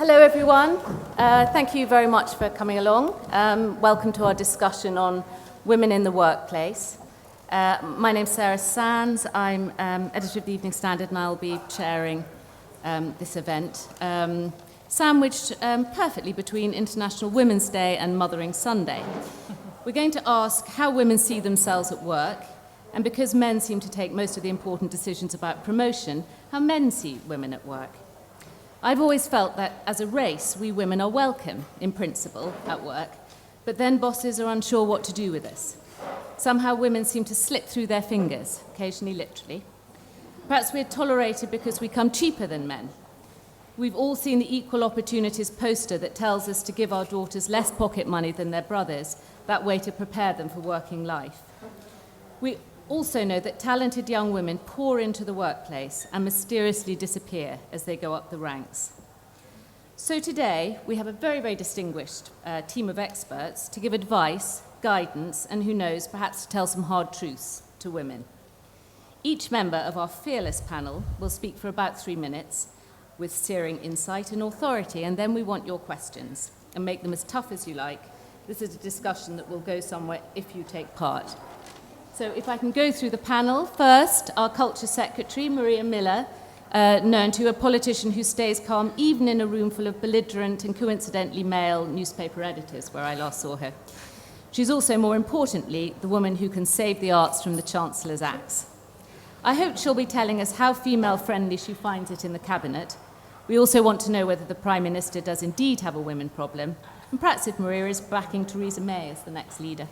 Hello, everyone. Thank you very much for coming along. Welcome to our discussion on women in the workplace. My name's Sarah Sands. I'm editor of the Evening Standard, and I'll be chairing this event, sandwiched perfectly between International Women's Day and Mothering Sunday. We're going to ask how women see themselves at work, and because men seem to take most of the important decisions about promotion, how men see women at work. I've always felt that as a race, we women are welcome, in principle, at work, but then bosses are unsure what to do with us. Somehow women seem to slip through their fingers, occasionally literally. Perhaps we're tolerated because we come cheaper than men. We've all seen the Equal Opportunities poster that tells us to give our daughters less pocket money than their brothers, that way to prepare them for working life. We also know that talented young women pour into the workplace and mysteriously disappear as they go up the ranks. So today, we have a very, very distinguished team of experts to give advice, guidance, and who knows, perhaps to tell some hard truths to women. Each member of our fearless panel will speak for about 3 minutes with searing insight and authority, and then we want your questions and make them as tough as you like. This is a discussion that will go somewhere if you take part. So if I can go through the panel. First, our Culture Secretary, Maria Miller, known to a politician who stays calm even in a room full of belligerent and coincidentally male newspaper editors, where I last saw her. She's also, more importantly, the woman who can save the arts from the Chancellor's axe. I hope she'll be telling us how female-friendly she finds it in the Cabinet. We also want to know whether the Prime Minister does indeed have a women problem, and perhaps if Maria is backing Theresa May as the next leader.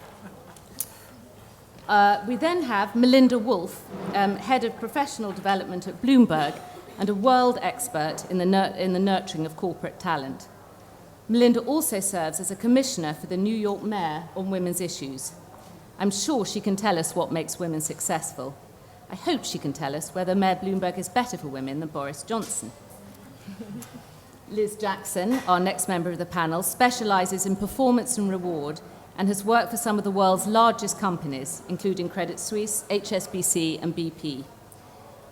We then have Melinda Wolfe, Head of Professional Development at Bloomberg and a world expert in the nurturing of corporate talent. Melinda also serves as a commissioner for the New York Mayor on women's issues. I'm sure she can tell us what makes women successful. I hope she can tell us whether Mayor Bloomberg is better for women than Boris Johnson. Liz Jackson, our next member of the panel, specialises in performance and reward and has worked for some of the world's largest companies, including Credit Suisse, HSBC, and BP.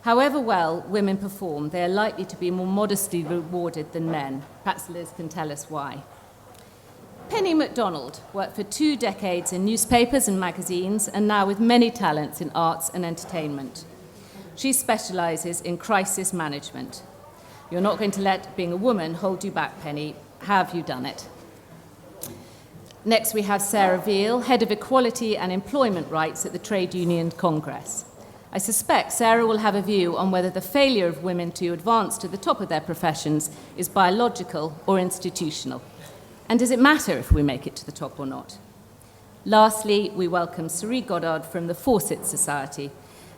However well women perform, they are likely to be more modestly rewarded than men. Perhaps Liz can tell us why. Penny McDonald worked for 2 decades in newspapers and magazines, and now with many talents in arts and entertainment. She specialises in crisis management. You're not going to let being a woman hold you back, Penny. Have you done it? Next, we have Sarah Veale, Head of Equality and Employment Rights at the Trade Union Congress. I suspect Sarah will have a view on whether the failure of women to advance to the top of their professions is biological or institutional. And does it matter if we make it to the top or not? Lastly, we welcome Ceri Goddard from the Fawcett Society,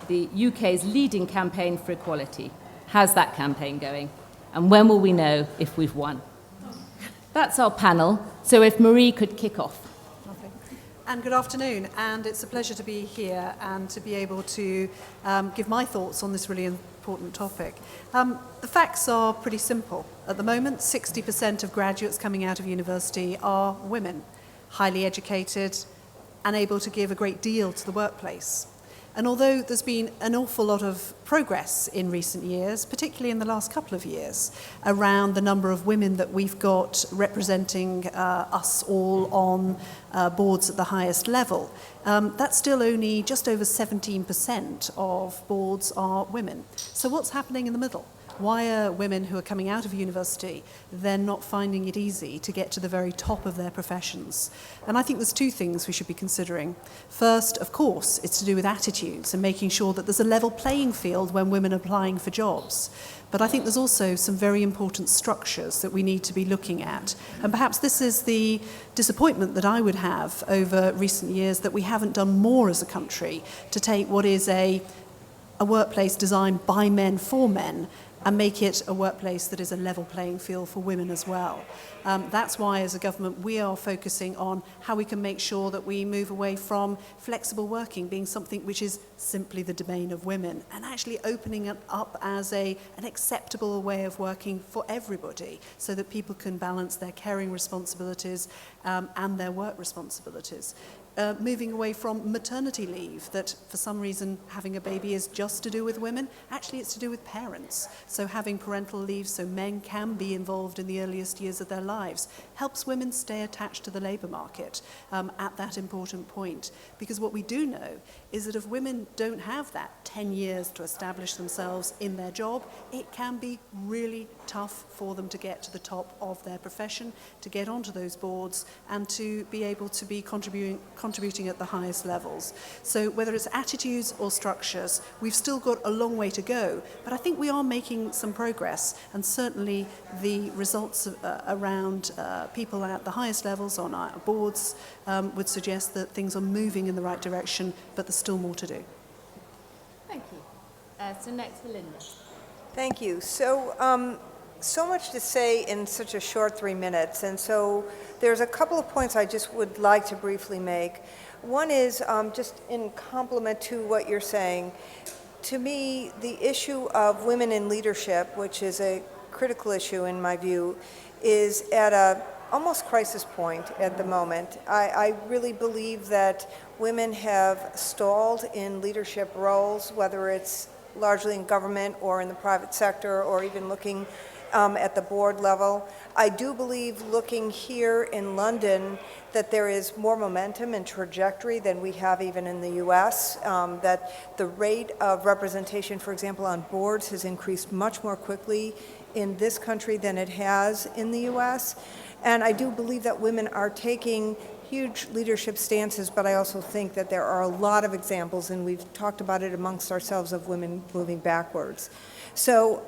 the UK's leading campaign for equality. How's that campaign going? And when will we know if we've won? That's our panel, so if Marie could kick off. Lovely. And good afternoon, and it's a pleasure to be here and to be able to give my thoughts on this really important topic. The facts are pretty simple. At the moment, 60% of graduates coming out of university are women, highly educated and able to give a great deal to the workplace. And although there's been an awful lot of progress in recent years, particularly in the last couple of years, around the number of women that we've got representing us all on boards at the highest level, that's still only just over 17% of boards are women. So what's happening in the middle? Why are women who are coming out of university then not finding it easy to get to the very top of their professions? And I think there's 2 things we should be considering. First, of course, it's to do with attitudes and making sure that there's a level playing field when women are applying for jobs. But I think there's also some very important structures that we need to be looking at. And perhaps this is the disappointment that I would have over recent years, that we haven't done more as a country to take what is a workplace designed by men for men and make it a workplace that is a level playing field for women as well. That's why, as a government, we are focusing on how we can make sure that we move away from flexible working being something which is simply the domain of women, and actually opening it up as an acceptable way of working for everybody, so that people can balance their caring responsibilities and their work responsibilities. Moving away from maternity leave, that for some reason having a baby is just to do with women. Actually, it's to do with parents. So having parental leave so men can be involved in the earliest years of their lives helps women stay attached to the labour market at that important point. Because what we do know is that if women don't have that 10 years to establish themselves in their job, it can be really tough for them to get to the top of their profession, to get onto those boards, and to be able to be contributing at the highest levels. So whether it's attitudes or structures, we've still got a long way to go, but I think we are making some progress, and certainly the results around people at the highest levels on our boards would suggest that things are moving in the right direction, but there's still more to do. Thank you. So next, Melinda. Thank you. So much to say in such a short 3 minutes, and so there's a couple of points I just would like to briefly make. One is just in complement to what you're saying. To me, the issue of women in leadership, which is a critical issue in my view, is at a almost crisis point at the moment. I really believe that women have stalled in leadership roles, whether it's largely in government or in the private sector, or even looking at the board level. I do believe, looking here in London, that there is more momentum and trajectory than we have even in the US, that the rate of representation, for example, on boards has increased much more quickly in this country than it has in the US. And I do believe that women are taking huge leadership stances, but I also think that there are a lot of examples, and we've talked about it amongst ourselves, of women moving backwards. So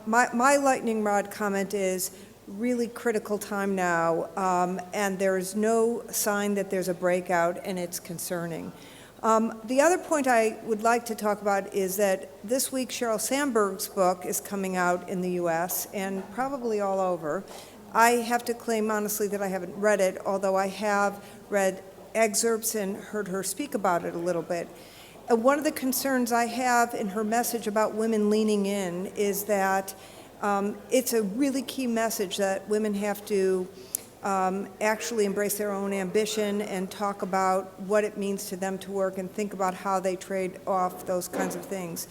my lightning rod comment is really critical time now, and there is no sign that there's a breakout, and it's concerning. The other point I would like to talk about is that this week Sheryl Sandberg's book is coming out in the US and probably all over. I have to claim honestly that I haven't read it, although I have read excerpts and heard her speak about it a little bit. One of the concerns I have in her message about women leaning in is that it's a really key message that women have to actually embrace their own ambition and talk about what it means to them to work and think about how they trade off those kinds of things.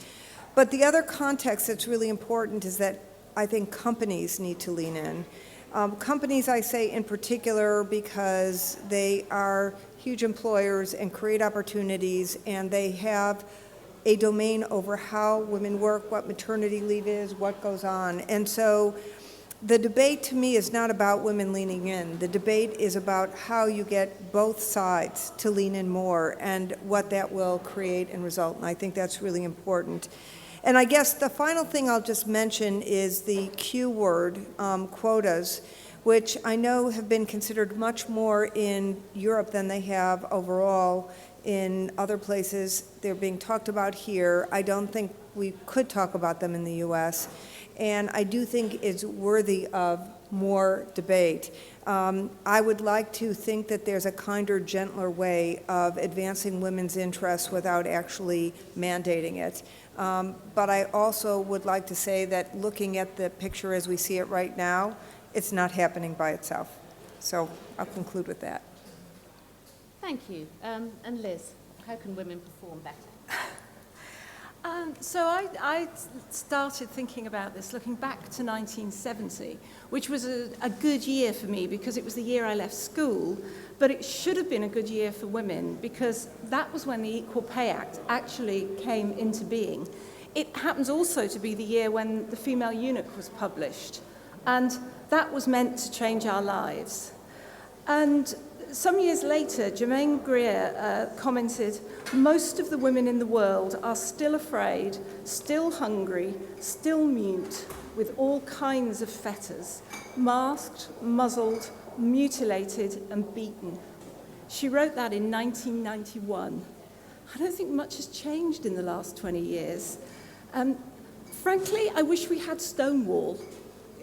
But the other context that's really important is that I think companies need to lean in. Companies, I say in particular, because they are huge employers and create opportunities, and they have a domain over how women work, what maternity leave is, what goes on. And so the debate to me is not about women leaning in. The debate is about how you get both sides to lean in more and what that will create and result. And I think that's really important. And I guess the final thing I'll just mention is the Q word, quotas, which I know have been considered much more in Europe than they have overall in other places. They're being talked about here. I don't think we could talk about them in the US. And I do think it's worthy of more debate. I would like to think that there's a kinder, gentler way of advancing women's interests without actually mandating it. But I also would like to say that looking at the picture as we see it right now, it's not happening by itself. So I'll conclude with that. Thank you. And Liz, how can women perform better? So I started thinking about this looking back to 1970, which was a good year for me because it was the year I left school, but it should have been a good year for women because that was when the Equal Pay Act actually came into being. It happens also to be the year when the Female Eunuch was published, and that was meant to change our lives. And some years later, Germaine Greer commented, "Most of the women in the world are still afraid, still hungry, still mute, with all kinds of fetters, masked, muzzled, mutilated, and beaten." She wrote that in 1991. I don't think much has changed in the last 20 years. Frankly, I wish we had Stonewall.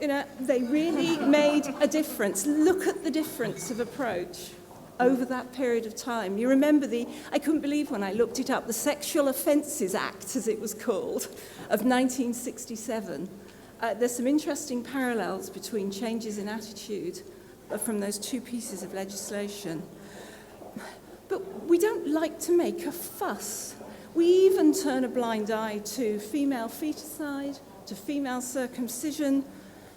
You know, they really made a difference. Look at the difference of approach. over that period of time. You remember I couldn't believe when I looked it up, the Sexual Offences Act, as it was called, of 1967. There's some interesting parallels between changes in attitude from those two pieces of legislation. But we don't like to make a fuss. We even turn a blind eye to female feticide, to female circumcision,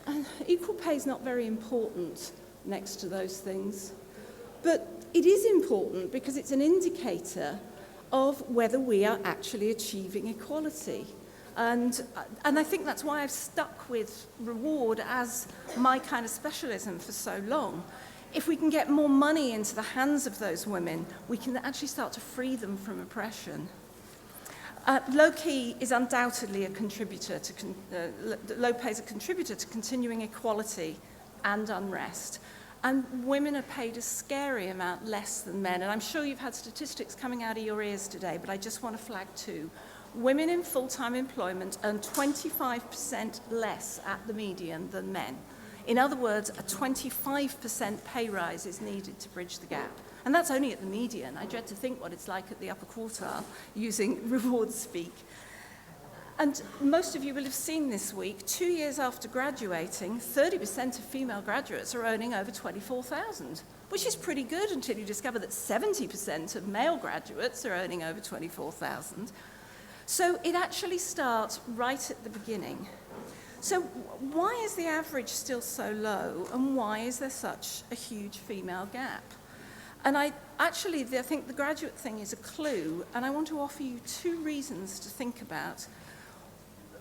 and equal pay is not very important next to those things. But it is important because it's an indicator of whether we are actually achieving equality. And I think that's why I've stuck with reward as my kind of specialism for so long. If we can get more money into the hands of those women, we can actually start to free them from oppression. Low pay is undoubtedly a contributor to low pay is a contributor to continuing equality and unrest. And women are paid a scary amount less than men. And I'm sure you've had statistics coming out of your ears today, but I just want to flag two. Women in full-time employment earn 25% less at the median than men. In other words, a 25% pay rise is needed to bridge the gap. And that's only at the median. I dread to think what it's like at the upper quartile, using reward speak. And most of you will have seen this week, 2 years after graduating, 30% of female graduates are earning over $24,000, which is pretty good until you discover that 70% of male graduates are earning over $24,000. So it actually starts right at the beginning. So why is the average still so low, and why is there such a huge female gap? And I think the graduate thing is a clue, and I want to offer you two reasons to think about.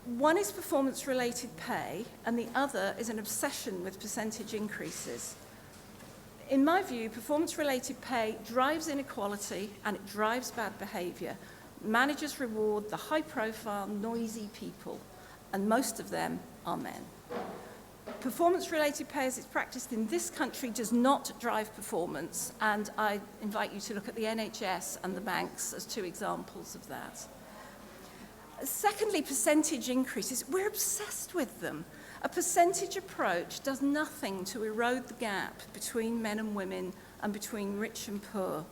One is performance-related pay, and the other is an obsession with percentage increases. In my view, performance-related pay drives inequality and it drives bad behaviour. Managers reward the high-profile, noisy people, and most of them are men. Performance-related pay, as it's practiced in this country, does not drive performance, and I invite you to look at the NHS and the banks as two examples of that. Secondly, percentage increases. We're obsessed with them. A percentage approach does nothing to erode the gap between men and women and between rich and poor.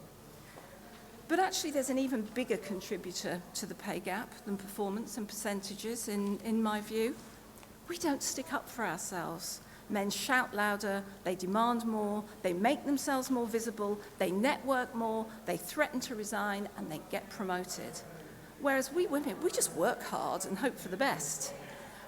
But actually, there's an even bigger contributor to the pay gap than performance and percentages, in my view. We don't stick up for ourselves. Men shout louder, they demand more, they make themselves more visible, they network more, they threaten to resign, and they get promoted. Whereas we women, we just work hard and hope for the best.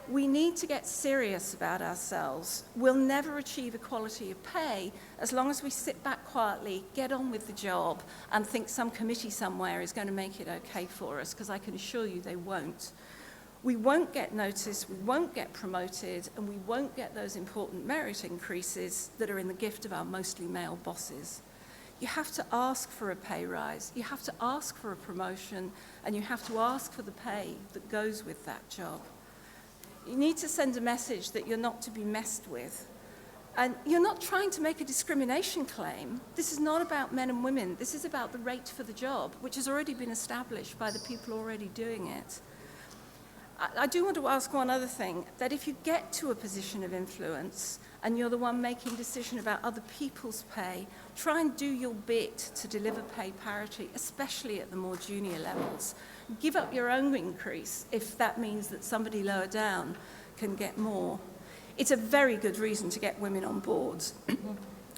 We need to get serious about ourselves. We'll never achieve equality of pay as long as we sit back quietly, get on with the job, and think some committee somewhere is going to make it okay for us, because I can assure you they won't. We won't get noticed, we won't get promoted, and we won't get those important merit increases that are in the gift of our mostly male bosses. You have to ask for a pay rise, you have to ask for a promotion, and you have to ask for the pay that goes with that job. You need to send a message that you're not to be messed with. And you're not trying to make a discrimination claim. This is not about men and women. This is about the rate for the job, which has already been established by the people already doing it. I do want to ask one other thing, that if you get to a position of influence and you're the one making a decision about other people's pay, try and do your bit to deliver pay parity, especially at the more junior levels. Give up your own increase if that means that somebody lower down can get more. It's a very good reason to get women on boards.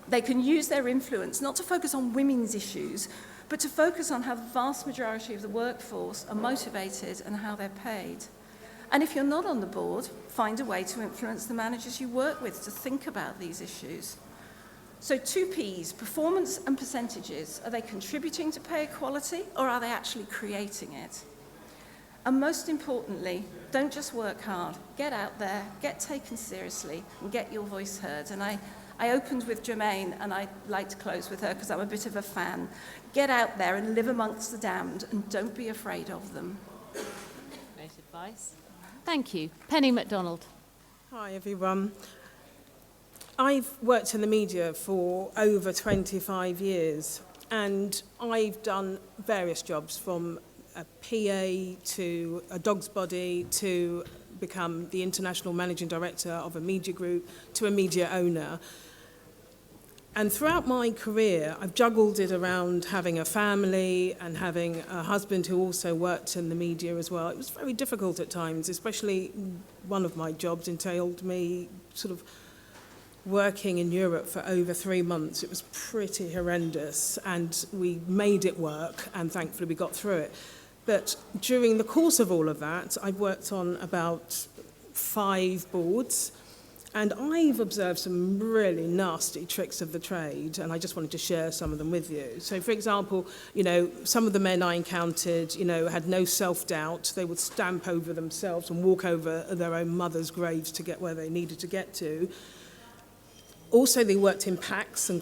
They can use their influence not to focus on women's issues, but to focus on how the vast majority of the workforce are motivated and how they're paid. And if you're not on the board, find a way to influence the managers you work with to think about these issues. So 2 Ps, performance and percentages. Are they contributing to pay equality, or are they actually creating it? And most importantly, don't just work hard. Get out there, get taken seriously, and get your voice heard. And I opened with Germaine, and I'd like to close with her because I'm a bit of a fan. Get out there and live amongst the damned, and don't be afraid of them. Great advice. Thank you. Penny McDonald. Hi, everyone. I've worked in the media for over 25 years, and I've done various jobs, from a PA to a dog's body to become the international managing director of a media group to a media owner. And throughout my career, I've juggled it around having a family and having a husband who also worked in the media as well. It was very difficult at times, especially one of my jobs entailed me sort of working in Europe for over 3 months. It was pretty horrendous, and we made it work, and thankfully we got through it. But during the course of all of that, I've worked on about 5 boards, and I've observed some really nasty tricks of the trade, and I just wanted to share some of them with you. So, for example, some of the men I encountered, had no self-doubt. They would stamp over themselves and walk over their own mother's graves to get where they needed to get to. Also, they worked in packs and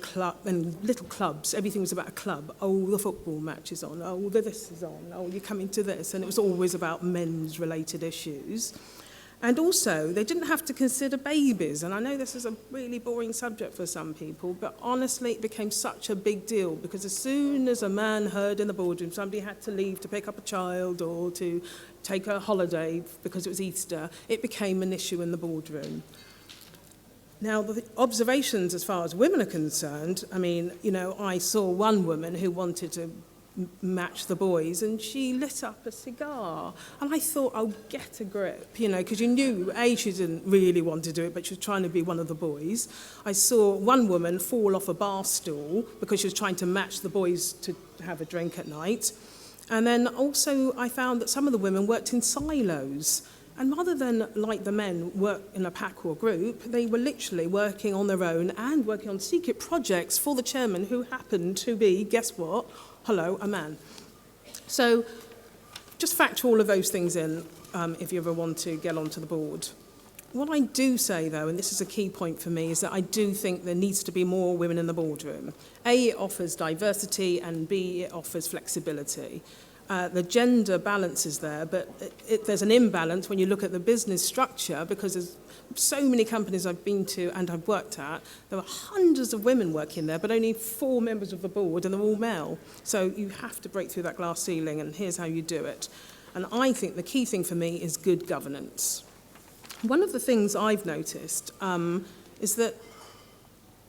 little clubs. Everything was about a club. Oh, the football match is on. Oh, this is on. Oh, you're coming to this. And it was always about men's related issues. And also, they didn't have to consider babies. And I know this is a really boring subject for some people, but honestly, it became such a big deal because as soon as a man heard in the boardroom somebody had to leave to pick up a child or to take a holiday because it was Easter, it became an issue in the boardroom. Now, the observations as far as women are concerned, I saw one woman who wanted to match the boys, and she lit up a cigar. And I thought, oh, get a grip, because you knew, A, she didn't really want to do it, but she was trying to be one of the boys. I saw one woman fall off a bar stool because she was trying to match the boys to have a drink at night. And then also I found that some of the women worked in silos. And rather than, like the men, work in a pack or group, they were literally working on their own and working on secret projects for the chairman, who happened to be, guess what? Hello, a man. So just factor all of those things in if you ever want to get onto the board. What I do say, though, and this is a key point for me, is that I do think there needs to be more women in the boardroom. A, it offers diversity, and B, it offers flexibility. The gender balance is there, but there's an imbalance when you look at the business structure, because there's so many companies I've been to and I've worked at, there were hundreds of women working there, but only 4 members of the board, and they're all male. So you have to break through that glass ceiling, and here's how you do it. And I think the key thing for me is good governance. One of the things I've noticed is that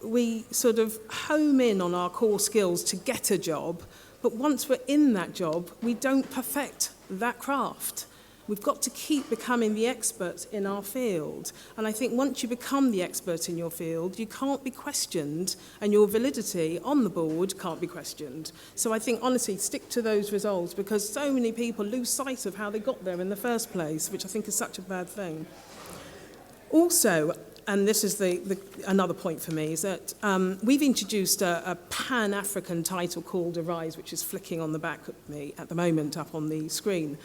we sort of home in on our core skills to get a job, but once we're in that job, we don't perfect that craft. We've got to keep becoming the experts in our field. And I think once you become the expert in your field, you can't be questioned, and your validity on the board can't be questioned. So I think, honestly, stick to those results, because so many people lose sight of how they got there in the first place, which I think is such a bad thing. Also, and this is another point for me, is that we've introduced a Pan-African title called Arise, which is flicking on the back of me at the moment up on the screen.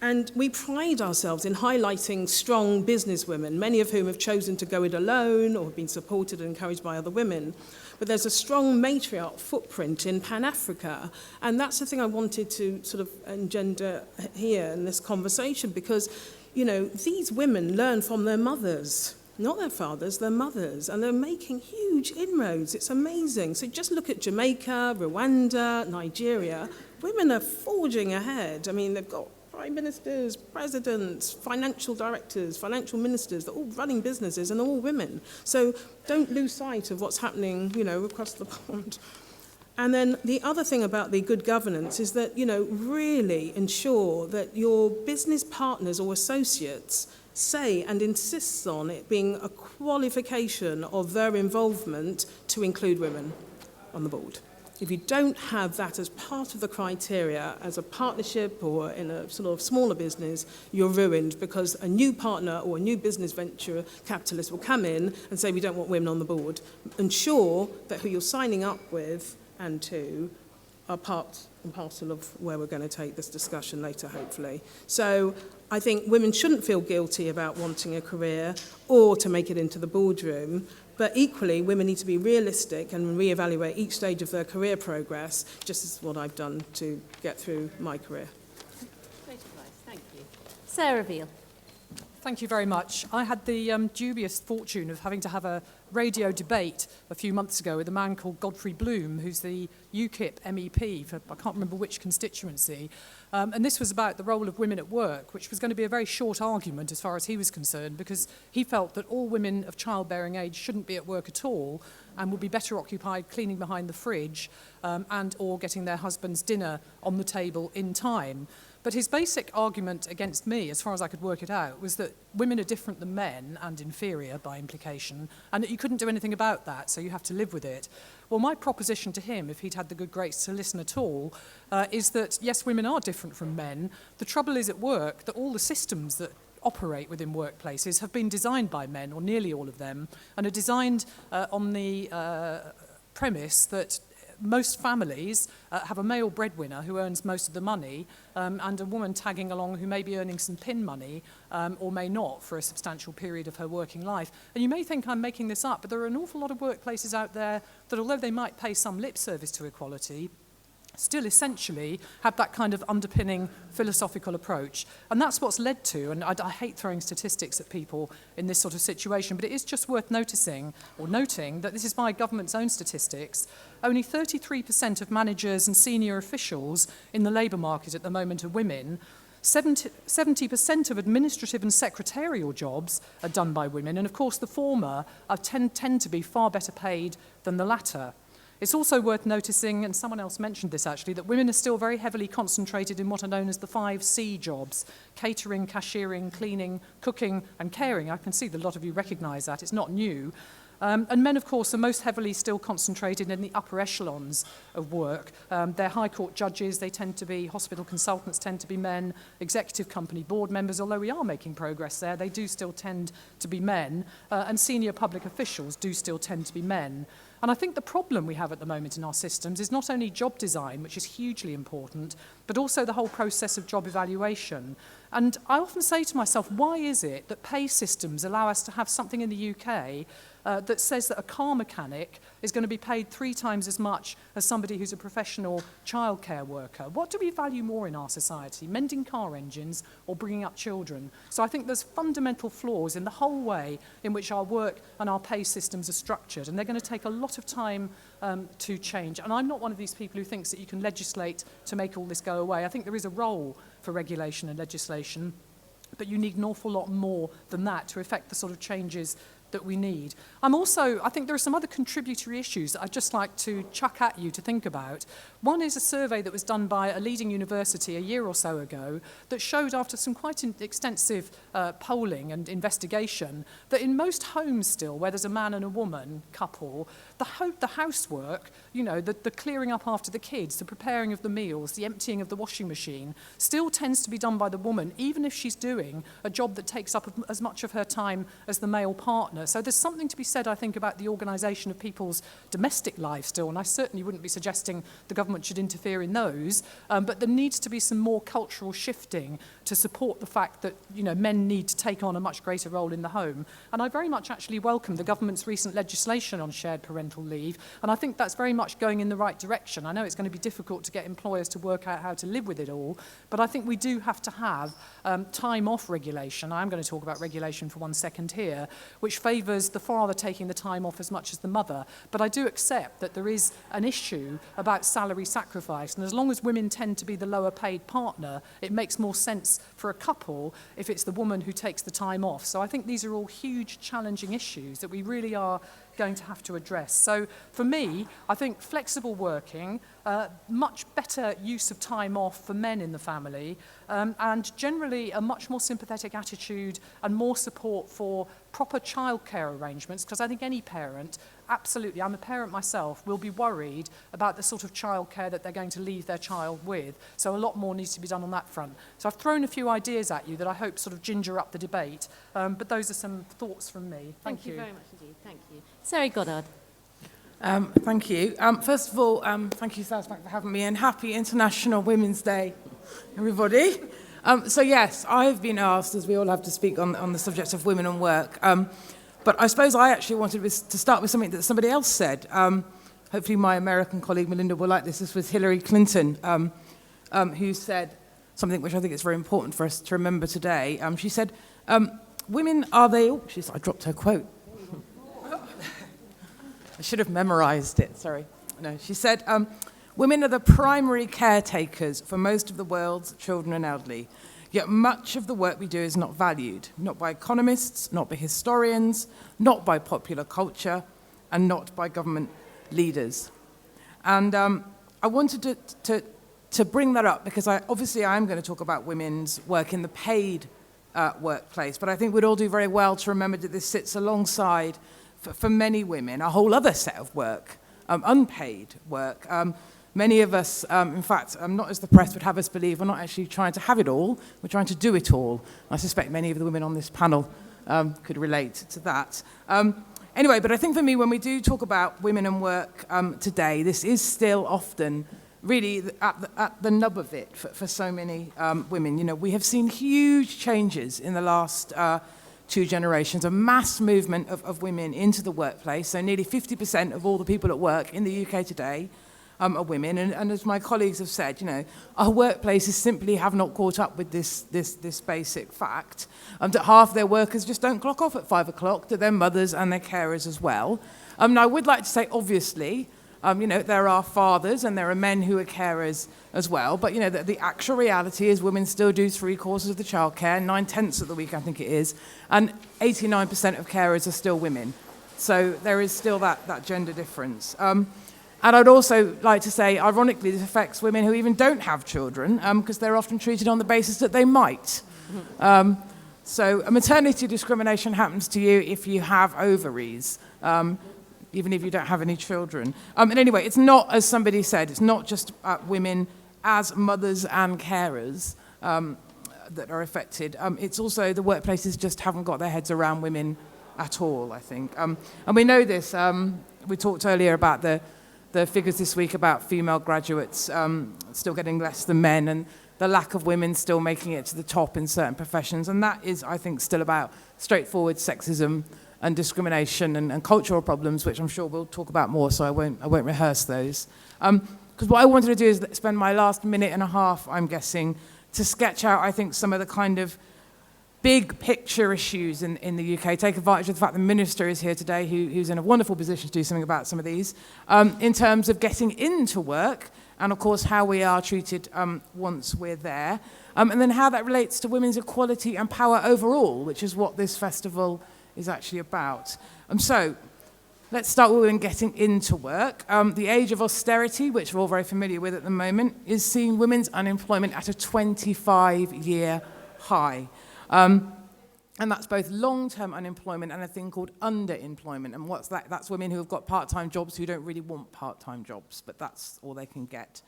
And we pride ourselves in highlighting strong businesswomen, many of whom have chosen to go it alone or have been supported and encouraged by other women. But there's a strong matriarch footprint in Pan-Africa, and that's the thing I wanted to sort of engender here in this conversation, because, these women learn from their mothers. Not their fathers, their mothers, and they're making huge inroads. It's amazing. So just look at Jamaica, Rwanda, Nigeria. Women are forging ahead. They've got prime ministers, presidents, financial directors, financial ministers. They're all running businesses, and they're all women. So don't lose sight of what's happening, across the pond. And then the other thing about the good governance is that, really ensure that your business partners or associates say and insists on it being a qualification of their involvement to include women on the board. If you don't have that as part of the criteria as a partnership or in a sort of smaller business, you're ruined, because a new partner or a new business venture capitalist will come in and say, we don't want women on the board. Ensure that who you're signing up with and to are part and parcel of where we're going to take this discussion later, hopefully. So I think women shouldn't feel guilty about wanting a career or to make it into the boardroom, but equally, women need to be realistic and reevaluate each stage of their career progress, just as what I've done to get through my career. Great advice, thank you. Sarah Veale. Thank you very much. I had the dubious fortune of having to have a radio debate a few months ago with a man called Godfrey Bloom, who's the UKIP MEP for I can't remember which constituency. And this was about the role of women at work, which was going to be a very short argument as far as he was concerned, because he felt that all women of childbearing age shouldn't be at work at all and would be better occupied cleaning behind the fridge and or getting their husband's dinner on the table in time. But his basic argument against me, as far as I could work it out, was that women are different than men and inferior by implication, and that you couldn't do anything about that, so you have to live with it. Well, my proposition to him, if he'd had the good grace to listen at all, is that, yes, women are different from men. The trouble is at work that all the systems that operate within workplaces have been designed by men, or nearly all of them, and are designed on the premise that most families have a male breadwinner who earns most of the money and a woman tagging along who may be earning some pin money or may not for a substantial period of her working life. And you may think I'm making this up, but there are an awful lot of workplaces out there that, although they might pay some lip service to equality, still essentially have that kind of underpinning philosophical approach. And that's what's led to, and I hate throwing statistics at people in this sort of situation, but it is just worth noting that this is by government's own statistics. Only 33% of managers and senior officials in the labour market at the moment are women. 70% of administrative and secretarial jobs are done by women, and of course the former tend to be far better paid than the latter. It's also worth noticing, and someone else mentioned this actually, that women are still very heavily concentrated in what are known as the 5C jobs: catering, cashiering, cleaning, cooking and caring. I can see that a lot of you recognise that, it's not new. And men, of course, are most heavily still concentrated in the upper echelons of work. They're High Court judges, they tend to be, hospital consultants tend to be men, executive company board members, although we are making progress there, they do still tend to be men, and senior public officials do still tend to be men. And I think the problem we have at the moment in our systems is not only job design, which is hugely important, but also the whole process of job evaluation. And I often say to myself, why is it that pay systems allow us to have something in the UK that says that a car mechanic is going to be paid 3 times as much as somebody who's a professional childcare worker? What do we value more in our society, mending car engines or bringing up children? So I think there's fundamental flaws in the whole way in which our work and our pay systems are structured, and they're going to take a lot of time to change. And I'm not one of these people who thinks that you can legislate to make all this go away. I think there is a role for regulation and legislation, but you need an awful lot more than that to effect the sort of changes that we need. I think there are some other contributory issues that I'd just like to chuck at you to think about. One is a survey that was done by a leading university a year or so ago that showed, after some quite extensive polling and investigation, that in most homes still, where there's a man and a woman couple, the housework, the clearing up after the kids, the preparing of the meals, the emptying of the washing machine, still tends to be done by the woman, even if she's doing a job that takes up as much of her time as the male partner. So there's something to be said, I think, about the organisation of people's domestic lives still, and I certainly wouldn't be suggesting the government should interfere in those, but there needs to be some more cultural shifting to support the fact that men need to take on a much greater role in the home. And I very much actually welcome the government's recent legislation on shared parental leave, and I think that's very much going in the right direction. I know it's going to be difficult to get employers to work out how to live with it all, but I think we do have to have time off regulation. I'm going to talk about regulation for 1 second here, which favours the father taking the time off as much as the mother. But I do accept that there is an issue about salary sacrifice, and as long as women tend to be the lower paid partner, it makes more sense for a couple if it's the woman who takes the time off. So I think these are all huge challenging issues that we really are going to have to address. So for me, I think flexible working, much better use of time off for men in the family, and generally a much more sympathetic attitude and more support for proper childcare arrangements, because I think any parent, absolutely, I'm a parent myself, will be worried about the sort of childcare that they're going to leave their child with. So a lot more needs to be done on that front. So I've thrown a few ideas at you that I hope sort of ginger up the debate, but those are some thoughts from me. Thank you very much indeed. Thank you. Ceri Goddard. Thank you. First of all, thank you, Southbank, for having me, and happy International Women's Day, everybody. So yes, I've been asked, as we all have, to speak on the subject of women and work. But I suppose I actually wanted to start with something that somebody else said. Hopefully my American colleague Melinda will like this. This was Hillary Clinton, who said something which I think is very important for us to remember today. She said, women are they... Oh, I dropped her quote. I should have memorized it, sorry. No, she said, women are the primary caretakers for most of the world's children and elderly, yet much of the work we do is not valued, not by economists, not by historians, not by popular culture, and not by government leaders. And I wanted to bring that up because obviously I'm going to talk about women's work in the paid workplace, but I think we'd all do very well to remember that this sits alongside, for many women, a whole other set of work, unpaid work. Many of us, in fact, not as the press would have us believe, we're not actually trying to have it all, we're trying to do it all. I suspect many of the women on this panel could relate to that. Anyway, but I think for me, when we do talk about women and work today, this is still often really at the nub of it for so many women. You know, we have seen huge changes in the last 2 generations, a mass movement of women into the workplace. So nearly 50% of all the people at work in the UK today are women. And as my colleagues have said, you know, our workplaces simply have not caught up with this basic fact. That half their workers just don't clock off at 5 o'clock, that their mothers and their carers as well. Now, I would like to say, obviously, you know, there are fathers and there are men who are carers as well. But, you know, the actual reality is women still do 3 quarters of the childcare, 9/10 of the week, I think it is. And 89% of carers are still women. So there is still that gender difference. And I'd also like to say, ironically, this affects women who even don't have children because they're often treated on the basis that they might. So maternity discrimination happens to you if you have ovaries. Even if you don't have any children. And anyway, it's not, as somebody said, it's not just women as mothers and carers that are affected. It's also the workplaces just haven't got their heads around women at all, I think. And we know this. We talked earlier about the figures this week about female graduates still getting less than men and the lack of women still making it to the top in certain professions. And that is, I think, still about straightforward sexism and discrimination and cultural problems, which I'm sure we'll talk about more, so I won't rehearse those. Because what I wanted to do is spend my last minute and a half, I'm guessing, to sketch out, I think, some of the kind of big picture issues in the UK. Take advantage of the fact the Minister is here today, who's in a wonderful position to do something about some of these, in terms of getting into work, and of course how we are treated once we're there, and then how that relates to women's equality and power overall, which is what this festival is actually about. So let's start with women getting into work. The age of austerity, which we're all very familiar with at the moment, is seeing women's unemployment at a 25-year high. And that's both long-term unemployment and a thing called underemployment. And what's that? That's women who have got part-time jobs who don't really want part-time jobs, but that's all they can get.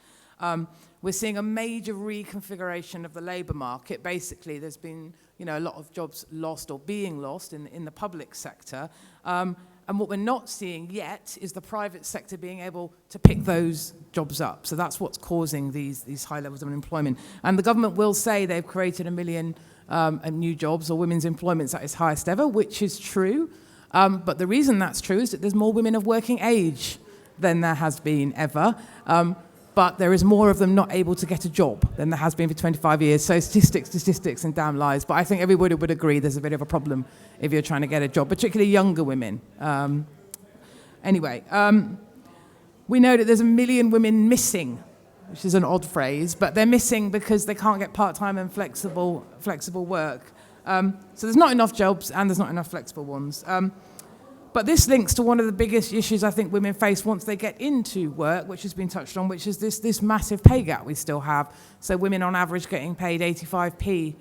We're seeing a major reconfiguration of the labour market. Basically, there's been a lot of jobs lost or being lost in the public sector. And what we're not seeing yet is the private sector being able to pick those jobs up. So that's what's causing these high levels of unemployment. And the government will say they've created 1 million new jobs, or women's employment's at its highest ever, which is true. But the reason that's true is that there's more women of working age than there has been ever. But there is more of them not able to get a job than there has been for 25 years. So statistics and damn lies. But I think everybody would agree there's a bit of a problem if you're trying to get a job, particularly younger women. Anyway, we know that there's 1 million women missing, which is an odd phrase, but they're missing because they can't get part-time and flexible work. So there's not enough jobs and there's not enough flexible ones. But this links to one of the biggest issues I think women face once they get into work, which has been touched on, which is this massive pay gap we still have. So women on average getting paid 85p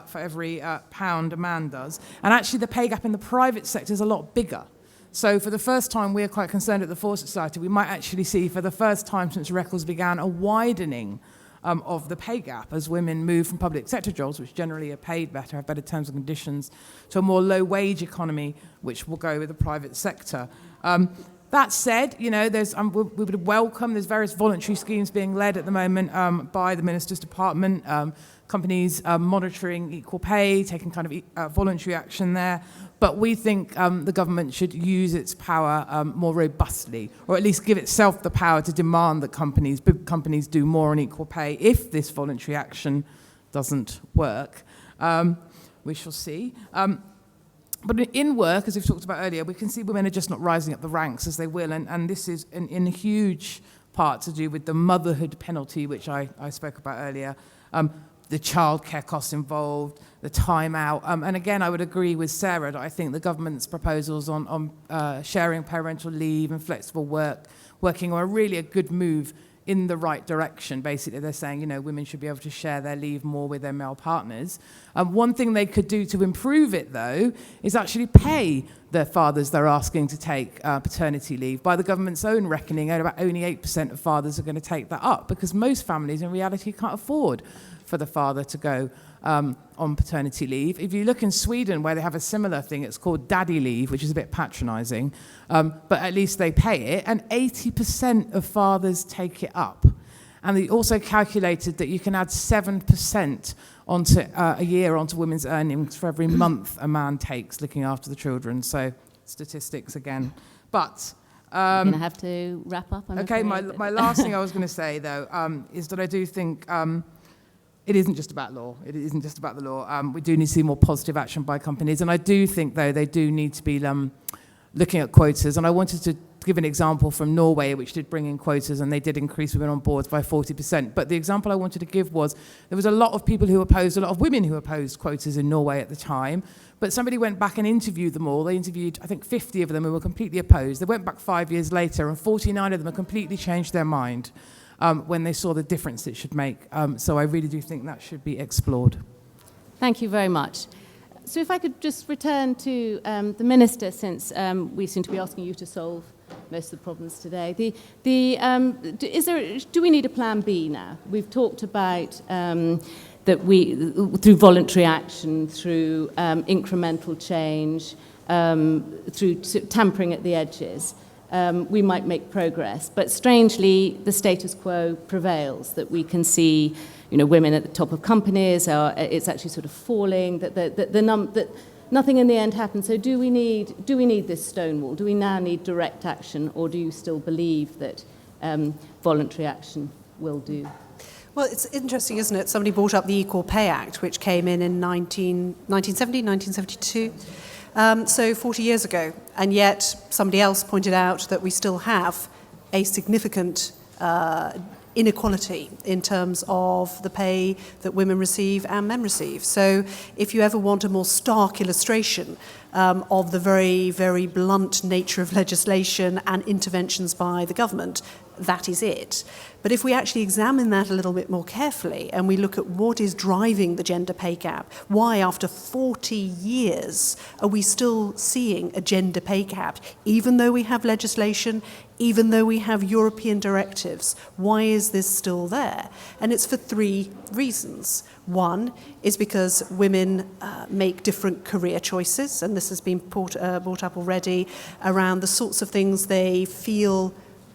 for every pound a man does. And actually the pay gap in the private sector is a lot bigger. So for the first time, we're quite concerned at the Fawcett Society, we might actually see for the first time since records began a widening of the pay gap as women move from public sector jobs, which generally are paid better, have better terms and conditions, to a more low-wage economy, which will go with the private sector. That said, there's we would welcome, there's various voluntary schemes being led at the moment by the Minister's Department, companies monitoring equal pay, taking kind of voluntary action there. But we think the government should use its power more robustly, or at least give itself the power to demand that big companies do more on equal pay if this voluntary action doesn't work. We shall see. But in work, as we've talked about earlier, we can see women are just not rising up the ranks as they will, and this is in a huge part to do with the motherhood penalty, which I spoke about earlier, the childcare costs involved, the time out. And again, I would agree with Sarah that I think the government's proposals on sharing parental leave and flexible working are really a good move in the right direction. Basically, they're saying, women should be able to share their leave more with their male partners. One thing they could do to improve it, though, is actually pay the fathers they're asking to take paternity leave. By the government's own reckoning, about only 8% of fathers are going to take that up, because most families, in reality, can't afford for the father to go on paternity leave. If you look in Sweden, where they have a similar thing, it's called daddy leave, which is a bit patronising, but at least they pay it, and 80% of fathers take it up. And they also calculated that you can add 7% onto a year onto women's earnings for every month a man takes looking after the children. So statistics again. But I'm going to have to wrap up. Okay, my last thing I was going to say, though, is that I do think it isn't just about law. It isn't just about the law. We do need to see more positive action by companies. And I do think, though, they do need to be looking at quotas. And I wanted to give an example from Norway, which did bring in quotas, and they did increase women on boards by 40%. But the example I wanted to give was there was a lot of people who opposed, a lot of women who opposed quotas in Norway at the time. But somebody went back and interviewed them all. They interviewed, I think, 50 of them who were completely opposed. They went back 5 years later, and 49 of them had completely changed their mind when they saw the difference it should make. So I really do think that should be explored. Thank you very much. So if I could just return to the Minister, since we seem to be asking you to solve most of the problems today. Do we need a plan B now? We've talked about that through voluntary action, through incremental change, through tampering at the edges, we might make progress. But strangely, the status quo prevails, that we can see women at the top of companies, it's actually sort of falling, that nothing in the end happens. So do we need this stonewall? Do we now need direct action, or do you still believe that voluntary action will do? Well, it's interesting, isn't it? Somebody brought up the Equal Pay Act, which came in 1970, 1972. So 40 years ago. And yet somebody else pointed out that we still have a significant inequality in terms of the pay that women receive and men receive. So if you ever want a more stark illustration of the very, very blunt nature of legislation and interventions by the government, that is it. But if we actually examine that a little bit more carefully and we look at what is driving the gender pay gap, why after 40 years are we still seeing a gender pay gap, even though we have legislation, even though we have European directives, why is this still there? And it's for three reasons. One is because women make different career choices, and this has been brought up already, around the sorts of things they feel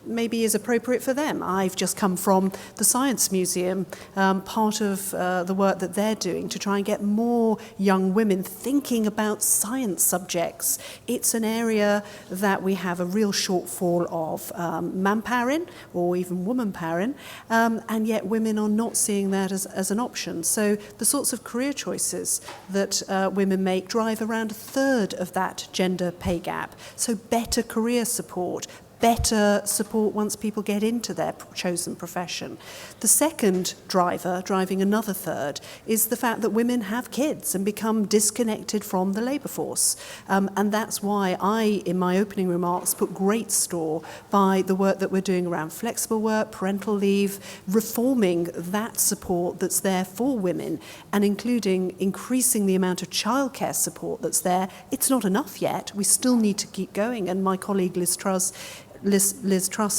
maybe is appropriate for them. I've just come from the Science Museum, part of the work that they're doing to try and get more young women thinking about science subjects. It's an area that we have a real shortfall of manpower in, or even woman power in, and yet women are not seeing that as an option. So the sorts of career choices that women make drive around a third of that gender pay gap. So better career support, better support once people get into their chosen profession. The second driver, driving another third, is the fact that women have kids and become disconnected from the labour force. And that's why I, in my opening remarks, put great store by the work that we're doing around flexible work, parental leave, reforming that support that's there for women, and including increasing the amount of childcare support that's there. It's not enough yet. We still need to keep going. And my colleague Liz Truss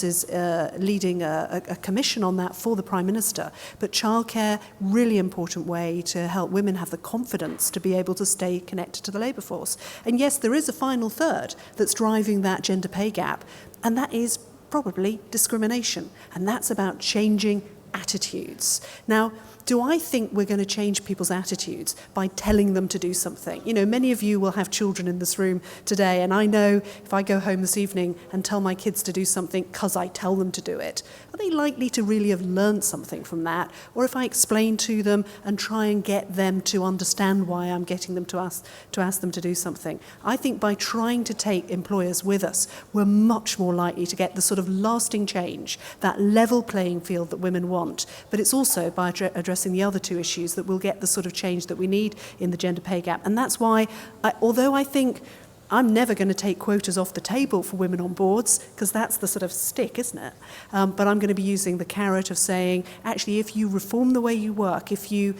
is leading a commission on that for the Prime Minister. But childcare, really important way to help women have the confidence to be able to stay connected to the labour force. And yes, there is a final third that's driving that gender pay gap, and that is probably discrimination. And that's about changing attitudes. Now, do I think we're going to change people's attitudes by telling them to do something? You know, many of you will have children in this room today, and I know if I go home this evening and tell my kids to do something because I tell them to do it, are they likely to really have learned something from that? Or if I explain to them and try and get them to understand why I'm getting them to ask them to do something, I think by trying to take employers with us, we're much more likely to get the sort of lasting change, that level playing field that women want. But it's also by addressing the other two issues that we'll get the sort of change that we need in the gender pay gap. And that's why, although I think I'm never going to take quotas off the table for women on boards, because that's the sort of stick, isn't it? But I'm going to be using the carrot of saying, actually, if you reform the way you work, if you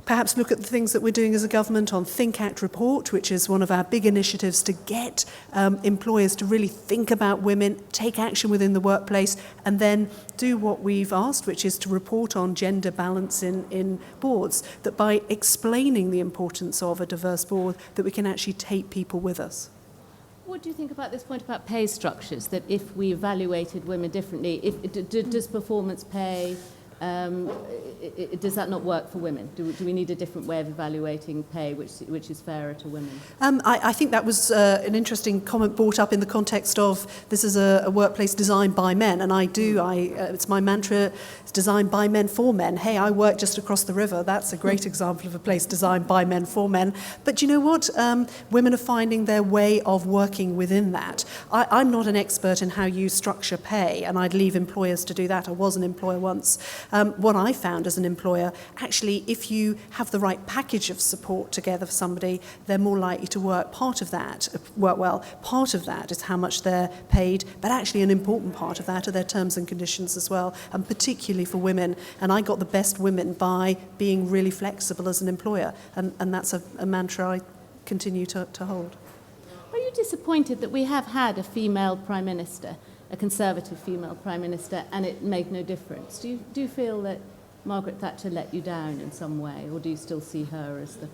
perhaps look at the things that we're doing as a government on Think Act Report, which is one of our big initiatives to get employers to really think about women, take action within the workplace, and then do what we've asked, which is to report on gender balance in boards, that by explaining the importance of a diverse board, that we can actually take people with us. What do you think about this point about pay structures, that if we evaluated women differently, does performance pay, does that not work for women? Do we need a different way of evaluating pay which is fairer to women? I think that was an interesting comment brought up in the context of this is a workplace designed by men, and it's my mantra, it's designed by men for men. Hey, I work just across the river. That's a great example of a place designed by men for men. But you know what? Women are finding their way of working within that. I'm not an expert in how you structure pay, and I'd leave employers to do that. I was an employer once. What I found as an employer, actually, if you have the right package of support together for somebody, they're more likely to work well. Part of that is how much they're paid, but actually an important part of that are their terms and conditions as well, and particularly for women. And I got the best women by being really flexible as an employer, and that's a mantra I continue to hold. Are you disappointed that we have had a female Prime Minister, a Conservative female Prime Minister, and it made no difference? Do you feel that Margaret Thatcher let you down in some way, or do you still see her as the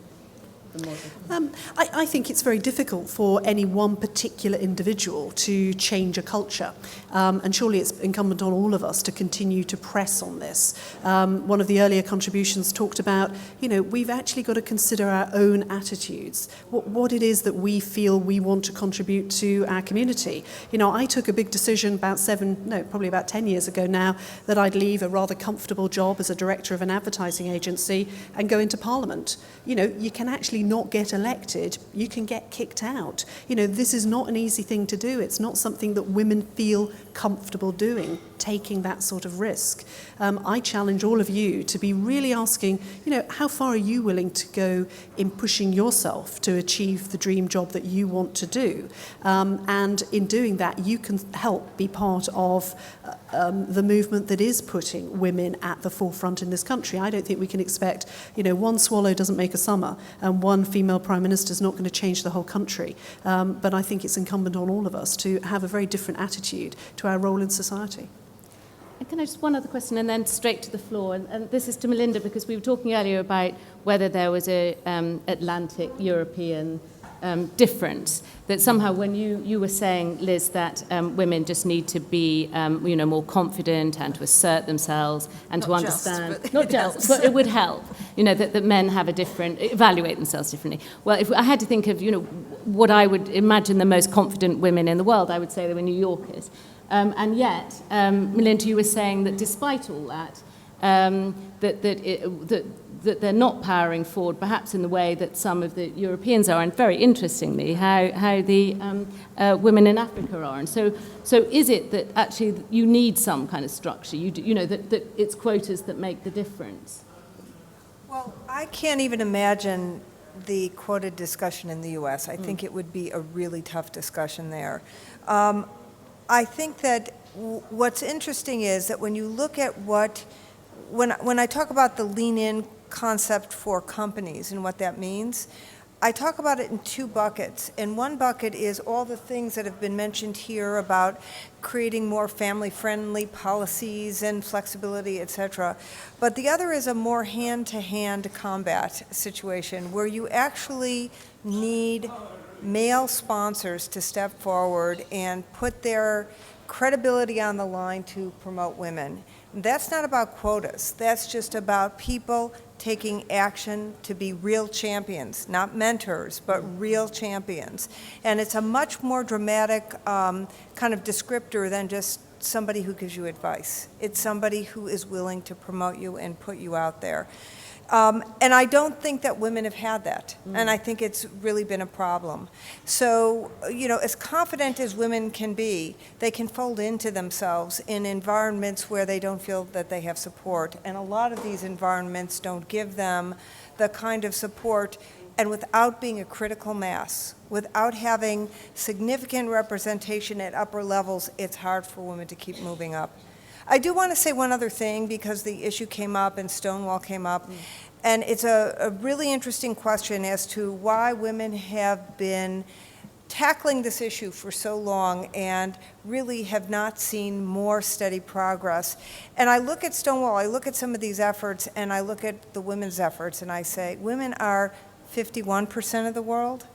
model? I think it's very difficult for any one particular individual to change a culture, and surely it's incumbent on all of us to continue to press on this. One of the earlier contributions talked about, we've actually got to consider our own attitudes, what it is that we feel we want to contribute to our community. I took a big decision probably about 10 years ago now, that I'd leave a rather comfortable job as a director of an advertising agency and go into Parliament. You can actually not get elected, you can get kicked out. This is not an easy thing to do. It's not something that women feel comfortable doing, taking that sort of risk. I challenge all of you to be really asking, how far are you willing to go in pushing yourself to achieve the dream job that you want to do? And in doing that, you can help be part of the movement that is putting women at the forefront in this country. I don't think we can expect, one swallow doesn't make a summer, and one female Prime Minister is not going to change the whole country. But I think it's incumbent on all of us to have a very different attitude to our role in society. And can I just one other question and then straight to the floor? And this is to Melinda, because we were talking earlier about whether there was a Atlantic European difference, that somehow when you were saying, Liz, that women just need to be more confident and to assert themselves and to understand, but it would help, that men have evaluate themselves differently. Well, if I had to think of what I would imagine the most confident women in the world, I would say they were New Yorkers. And yet, Melinda, you were saying that despite all that, that they're not powering forward, perhaps in the way that some of the Europeans are, and very interestingly, how the women in Africa are. And so is it that actually you need some kind of structure? That it's quotas that make the difference? Well, I can't even imagine the quota discussion in the U.S. I think it would be a really tough discussion there. I think that what's interesting is that when you look at when I talk about the lean-in concept for companies and what that means, I talk about it in two buckets. And one bucket is all the things that have been mentioned here about creating more family-friendly policies and flexibility, et cetera. But the other is a more hand-to-hand combat situation where you actually need male sponsors to step forward and put their credibility on the line to promote women. That's not about quotas. That's just about people taking action to be real champions, not mentors, but real champions. And it's a much more dramatic kind of descriptor than just somebody who gives you advice. It's somebody who is willing to promote you and put you out there. And I don't think that women have had that. And I think it's really been a problem. So, as confident as women can be, they can fold into themselves in environments where they don't feel that they have support. And a lot of these environments don't give them the kind of support. And without being a critical mass, without having significant representation at upper levels, it's hard for women to keep moving up. I do want to say one other thing, because the issue came up and Stonewall came up, and it's a really interesting question as to why women have been tackling this issue for so long and really have not seen more steady progress. And I look at Stonewall, I look at some of these efforts, and I look at the women's efforts, and I say, women are 51% of the world.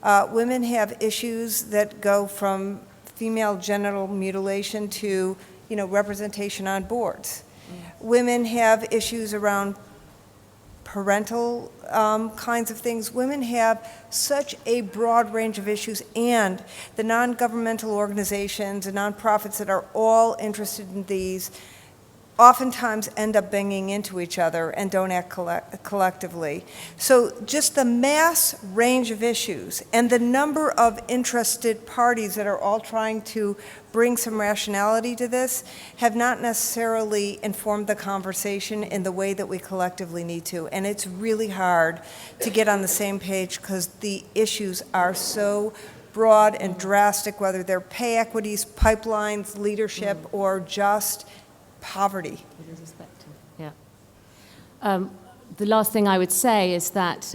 Women have issues that go from female genital mutilation to representation on boards. Women have issues around parental kinds of things. Women have such a broad range of issues, and the non-governmental organizations and nonprofits that are all interested in these oftentimes end up banging into each other and don't act collectively. So just the mass range of issues and the number of interested parties that are all trying to bring some rationality to this have not necessarily informed the conversation in the way that we collectively need to. And it's really hard to get on the same page because the issues are so broad and drastic, whether they're pay equities, pipelines, leadership, or just poverty. Yeah. The last thing I would say is that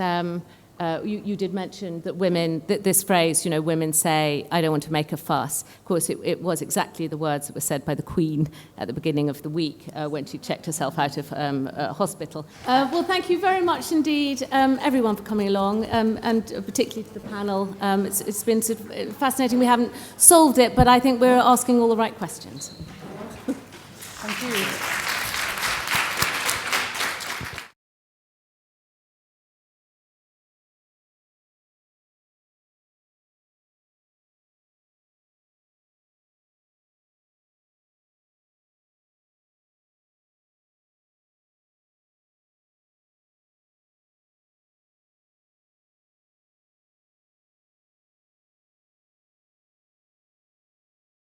you did mention that women, this phrase, women say, I don't want to make a fuss. Of course, it was exactly the words that were said by the Queen at the beginning of the week when she checked herself out of hospital. Well, thank you very much indeed, everyone, for coming along, and particularly to the panel. It's been sort of fascinating. We haven't solved it, but I think we're asking all the right questions. Thank you.